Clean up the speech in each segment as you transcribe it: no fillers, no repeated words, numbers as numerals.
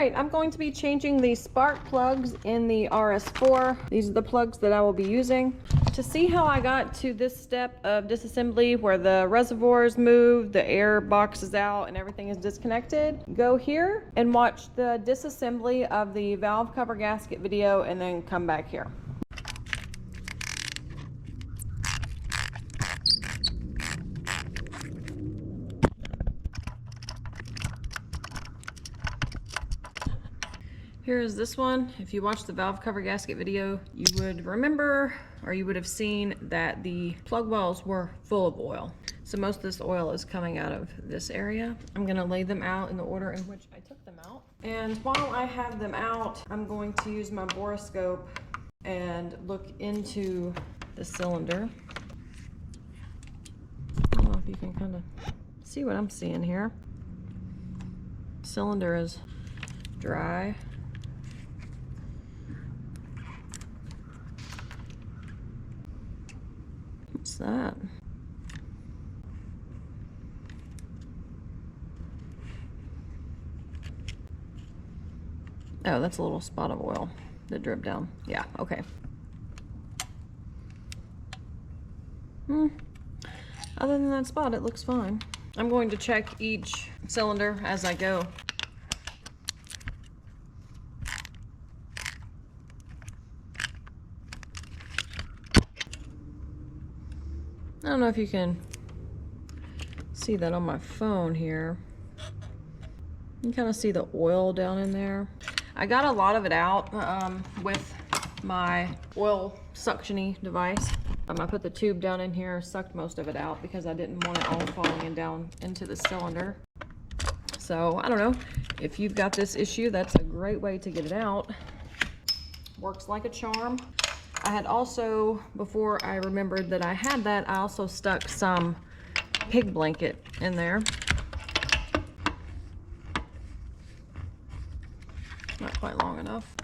right, I'm going to be changing the spark plugs in the RS4. These are the plugs that I will be using. To see how I got to this step of disassembly where the reservoir is moved, the air box is out, and everything is disconnected, go here and watch the disassembly of the valve cover gasket video and then come back here. Here's this one. If you watched the valve cover gasket video, you would remember, or you would have seen that the plug wells were full of oil. So most of this oil is coming out of this area. I'm gonna lay them out in the order in which I took them out. And while I have them out, I'm going to use my borescope and look into the cylinder. I don't know if you can kind of see what I'm seeing here. Cylinder is dry. What's that? Oh, that's a little spot of oil that dripped down. Yeah, okay. Other than that spot, it looks fine. I'm going to check each cylinder as I go. I don't know if you can see that on my phone here. You can kind of see the oil down in there. I got a lot of it out with my oil suction-y device. I put the tube down in here, sucked most of it out because I didn't want it all falling in down into the cylinder. So I don't know, if you've got this issue, that's a great way to get it out. Works like a charm. I had also, before I remembered that I had that, I also stuck some pig blanket in there. Not quite long enough.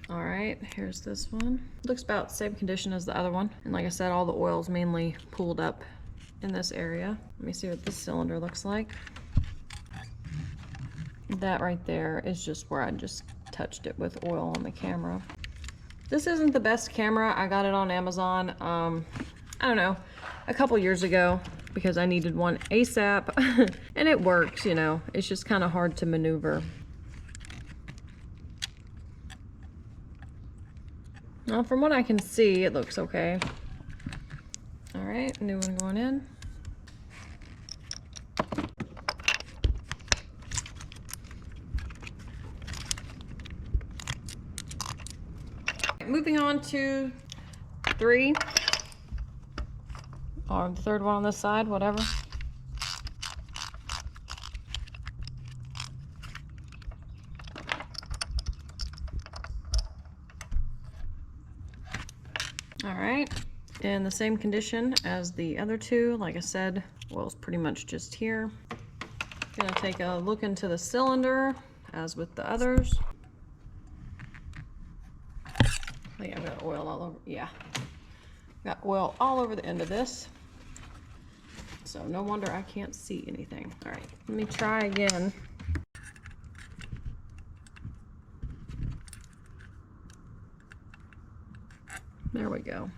All right, here's this one. Looks about the same condition as the other one. And like I said, all the oil's mainly pooled up in this area. Let me see what this cylinder looks like. That right there is just where I just touched it with oil on the camera. This isn't the best camera. I got it on Amazon, I don't know, a couple years ago because I needed one ASAP and it works, you know, it's just kind of hard to maneuver. Now, from what I can see, it looks okay. All right, new one going in. Moving on to 3, or the third one on this side, whatever. All right, in the same condition as the other two. Like I said, oil's pretty much just here. Gonna take a look into the cylinder as with the others. Oh yeah, I've got oil all over, yeah. Got oil all over the end of this. So no wonder I can't see anything. All right, let me try again. There we go.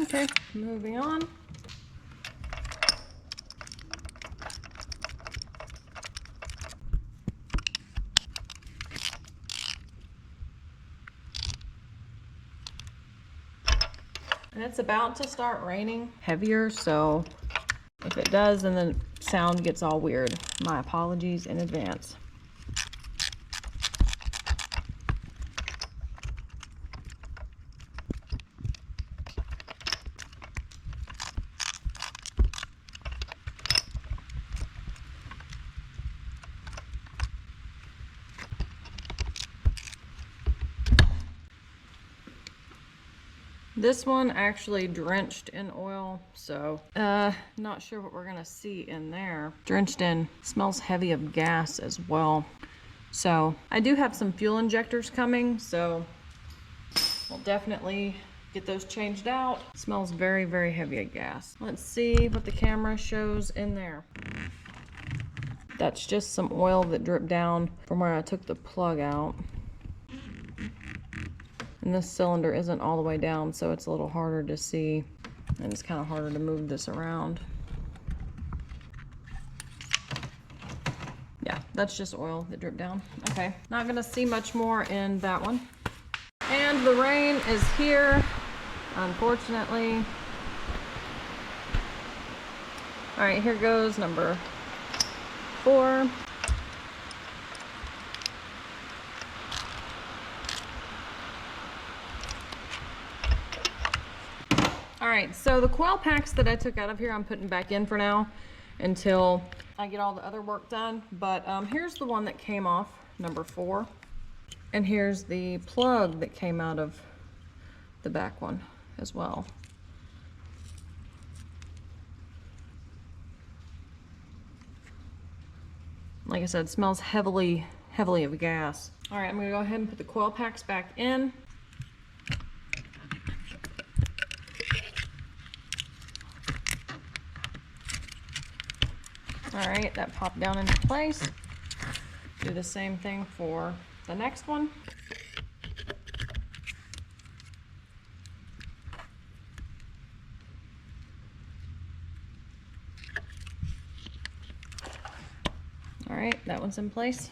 Okay, moving on. And it's about to start raining heavier, so if it does and the sound gets all weird, my apologies in advance. This one actually drenched in oil, so not sure what we're gonna see in there. Drenched in, smells heavy of gas as well. So I do have some fuel injectors coming, so we'll definitely get those changed out. Smells very, very heavy of gas. Let's see what the camera shows in there. That's just some oil that dripped down from where I took the plug out. And this cylinder isn't all the way down, so it's a little harder to see, and it's kind of harder to move this around. Yeah, that's just oil that dripped down. Okay, not gonna see much more in that one. And the rain is here, unfortunately. All right, here goes number 4. All right, so the coil packs that I took out of here, I'm putting back in for now until I get all the other work done. But here's the one that came off, number 4. And here's the plug that came out of the back one as well. Like I said, it smells heavily of gas. All right, I'm gonna go ahead and put the coil packs back in. All right, that popped down into place. Do the same thing for the next one. All right, that one's in place.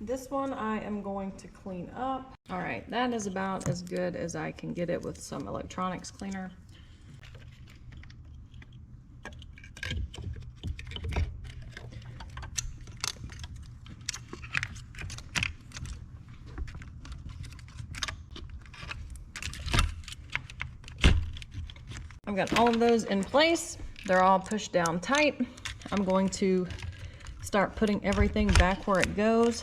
This one I am going to clean up. All right, that is about as good as I can get it with some electronics cleaner. I've got all of those in place. They're all pushed down tight. I'm going to start putting everything back where it goes.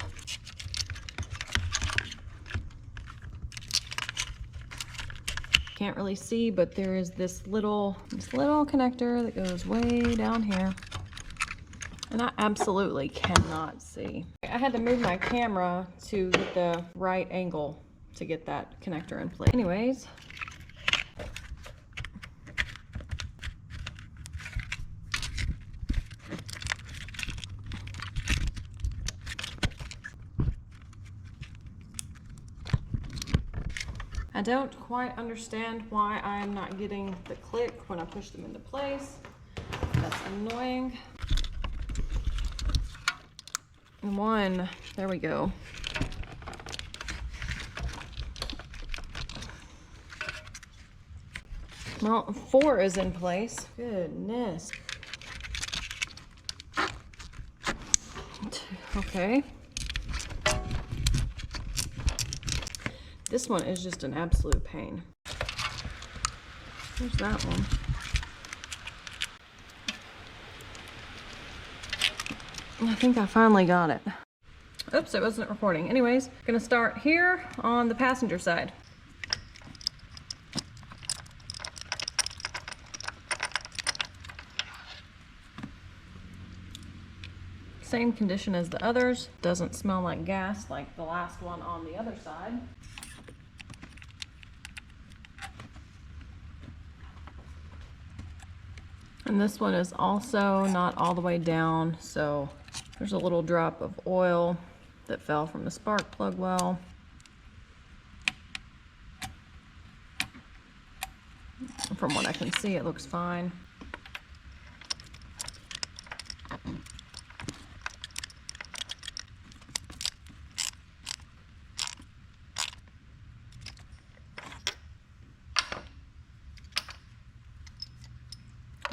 Can't really see, but there is this little connector that goes way down here. And I absolutely cannot see. I had to move my camera to get the right angle to get that connector in place. Anyways. I don't quite understand why I'm not getting the click when I push them into place. That's annoying. And 1, there we go. Well, 4 is in place. Goodness. Okay. This one is just an absolute pain. There's that one. I think I finally got it. Oops, it wasn't recording. Anyways, gonna start here on the passenger side. Same condition as the others. Doesn't smell like gas like the last one on the other side. And this one is also not all the way down, so there's a little drop of oil that fell from the spark plug well. From what I can see, it looks fine.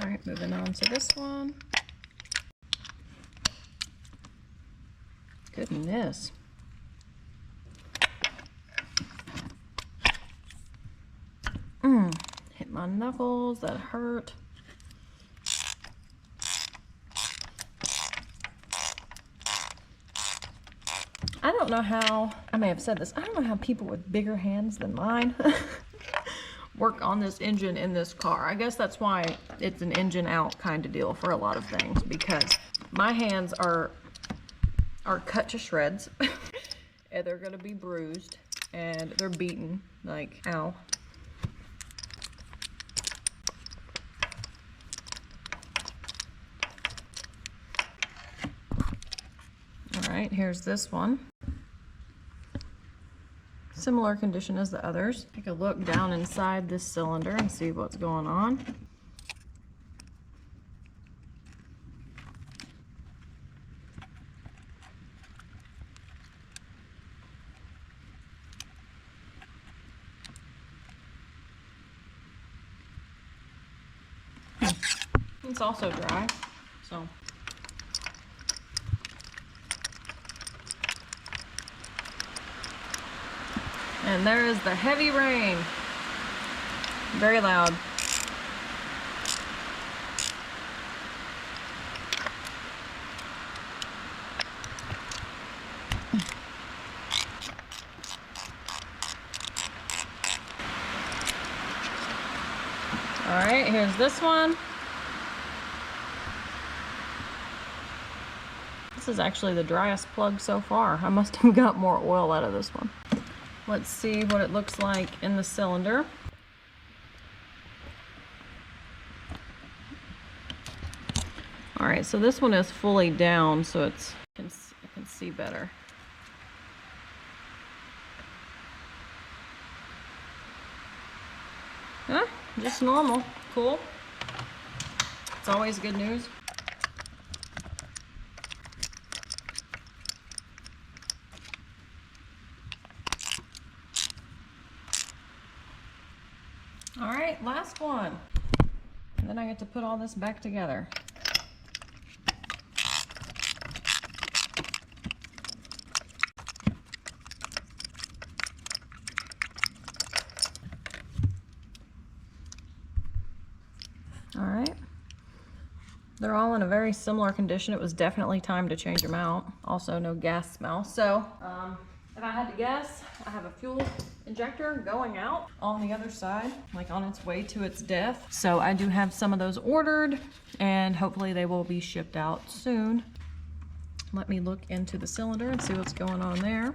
All right, moving on to this one. Goodness. Hit my knuckles, that hurt. I don't know how, I may have said this, I don't know how people with bigger hands than mine work on this engine in this car. I guess that's why it's an engine out kind of deal for a lot of things, because my hands are cut to shreds and they're gonna be bruised and they're beaten, like, ow. All right, here's this one. Similar condition as the others. Take a look down inside this cylinder and see what's going on. It's also dry, so. And there is the heavy rain. Very loud. All right, here's this one. This is actually the driest plug so far. I must have got more oil out of this one. Let's see what it looks like in the cylinder. All right, so this one is fully down, so I can see better. Huh? Just normal. Cool. It's always good news. All right, last one. And then I get to put all this back together. All right. They're all in a very similar condition. It was definitely time to change them out. Also, no gas smell. So, if I had to guess, I have a fuel injector going out on the other side, like on its way to its death. So I do have some of those ordered, and hopefully they will be shipped out soon. Let me look into the cylinder and see what's going on there.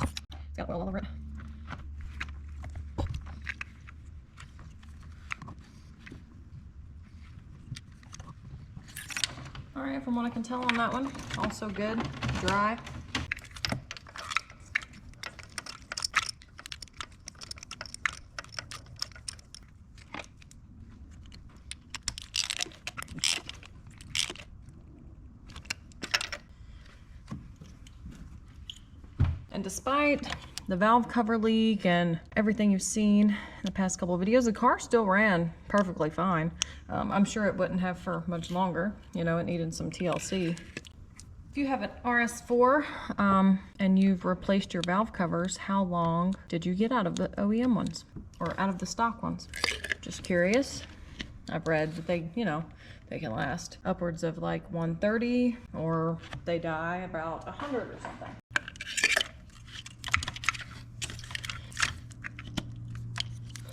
It's got oil all over it. All right, from what I can tell on that one, also good, dry. And despite the valve cover leak and everything you've seen in the past couple of videos, the car still ran perfectly fine. I'm sure it wouldn't have for much longer. You know, it needed some TLC. If you have an RS4 and you've replaced your valve covers, how long did you get out of the OEM ones or out of the stock ones? Just curious. I've read that they, you know, they can last upwards of like 130 or they die about 100 or something.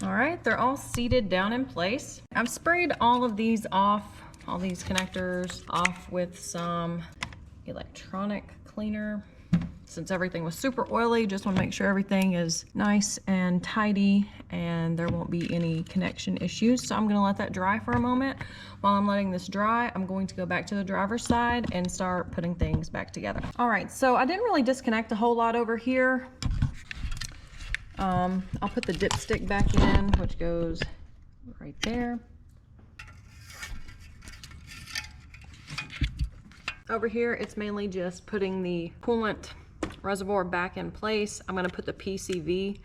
All right, they're all seated down in place. I've sprayed all of these off, all these connectors off with some electronic cleaner. Since everything was super oily, just want to make sure everything is nice and tidy and there won't be any connection issues. So I'm going to let that dry for a moment. While I'm letting this dry, I'm going to go back to the driver's side and start putting things back together. All right, so I didn't really disconnect a whole lot over here. I'll put the dipstick back in, which goes right there. Over here, it's mainly just putting the coolant reservoir back in place. I'm going to put the PCV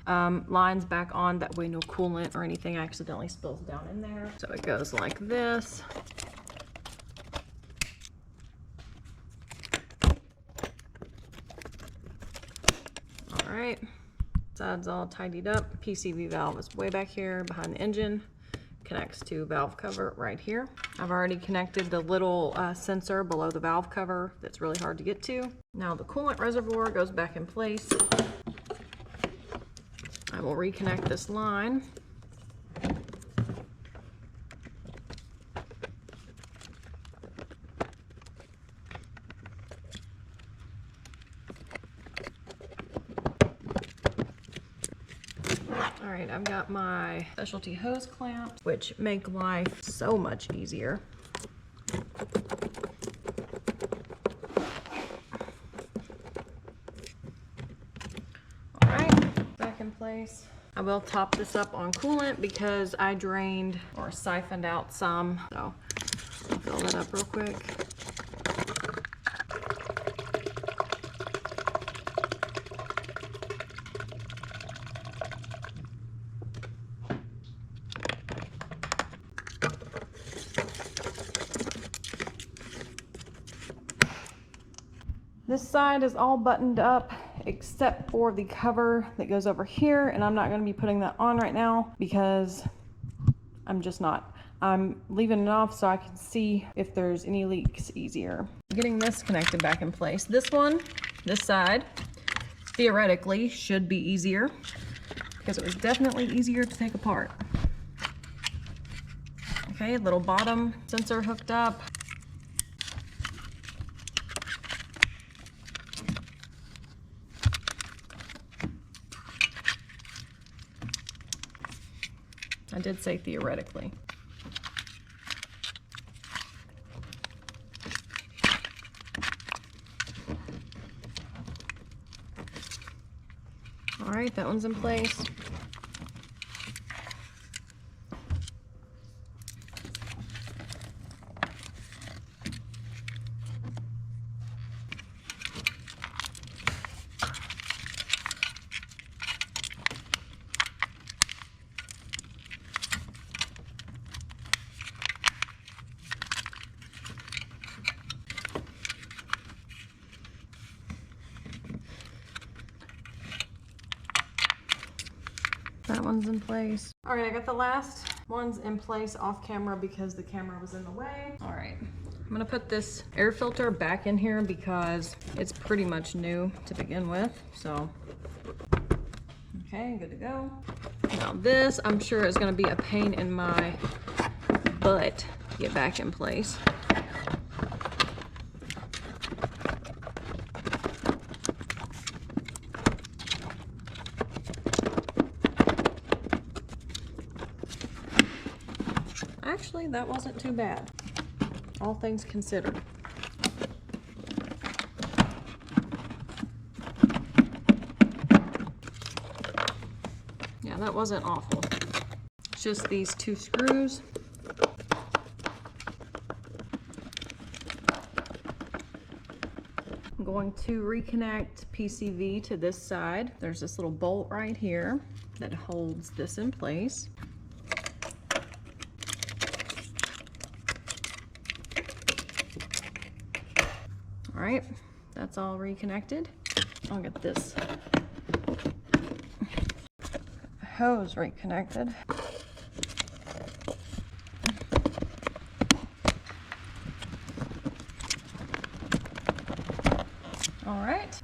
lines back on. That way no coolant or anything accidentally spills down in there. So it goes like this. All right. Sides all tidied up. PCV valve is way back here behind the engine. connects to valve cover right here. I've already connected the little sensor below the valve cover that's really hard to get to. Now the coolant reservoir goes back in place. I will reconnect this line. All right, I've got my specialty hose clamps, which make life so much easier. All right, back in place. I will top this up on coolant because I drained or siphoned out some. So I'll fill that up real quick. This side is all buttoned up except for the cover that goes over here, and I'm not going to be putting that on right now because I'm just not. I'm leaving it off so I can see if there's any leaks easier. Getting this connected back in place. This one, this side, theoretically should be easier because it was definitely easier to take apart. Okay, little bottom sensor hooked up. I did say theoretically. All right, that one's in place. That one's in place. All right, I got the last ones in place off camera because the camera was in the way. All right, I'm gonna put this air filter back in here because it's pretty much new to begin with, so. Okay, good to go. Now this, I'm sure is gonna be a pain in my butt to get back in place. Actually, that wasn't too bad, all things considered. Yeah, that wasn't awful. It's just these two screws. I'm going to reconnect PCV to this side. There's this little bolt right here that holds this in place. All right, that's all reconnected. I'll get this hose reconnected. All right.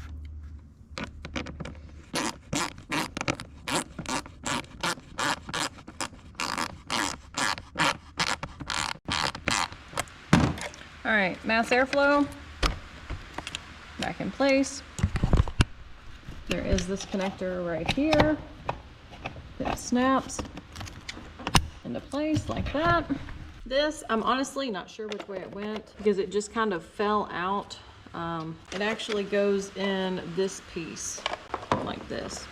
All right, mass airflow back in place. There is this connector right here that snaps into place like that. This, I'm honestly not sure which way it went because it just kind of fell out. It actually goes in this piece like this.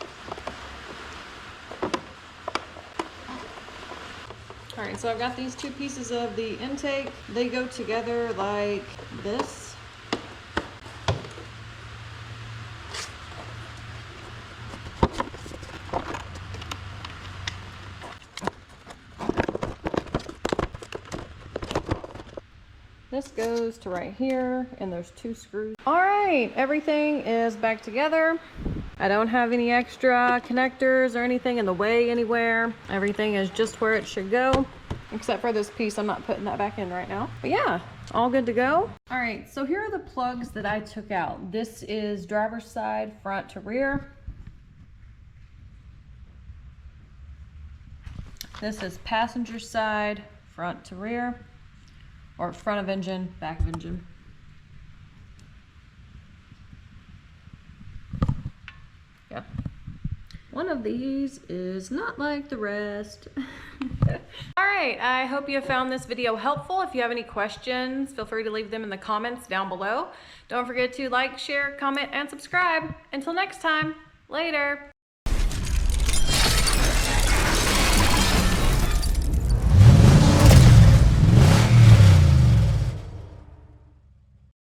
All right, so I've got these two pieces of the intake. They go together like this. This goes to right here, and there's two screws. All right, everything is back together. I don't have any extra connectors or anything in the way anywhere. Everything is just where it should go. except for this piece. I'm not putting that back in right now. But yeah, all good to go. All right, so here are the plugs that I took out. This is driver's side, front to rear. This is passenger side, front to rear, or front of engine, back of engine. Yeah. One of these is not like the rest. All right, I hope you found this video helpful. If you have any questions, feel free to leave them in the comments down below. Don't forget to like, share, comment, and subscribe. Until next time, later.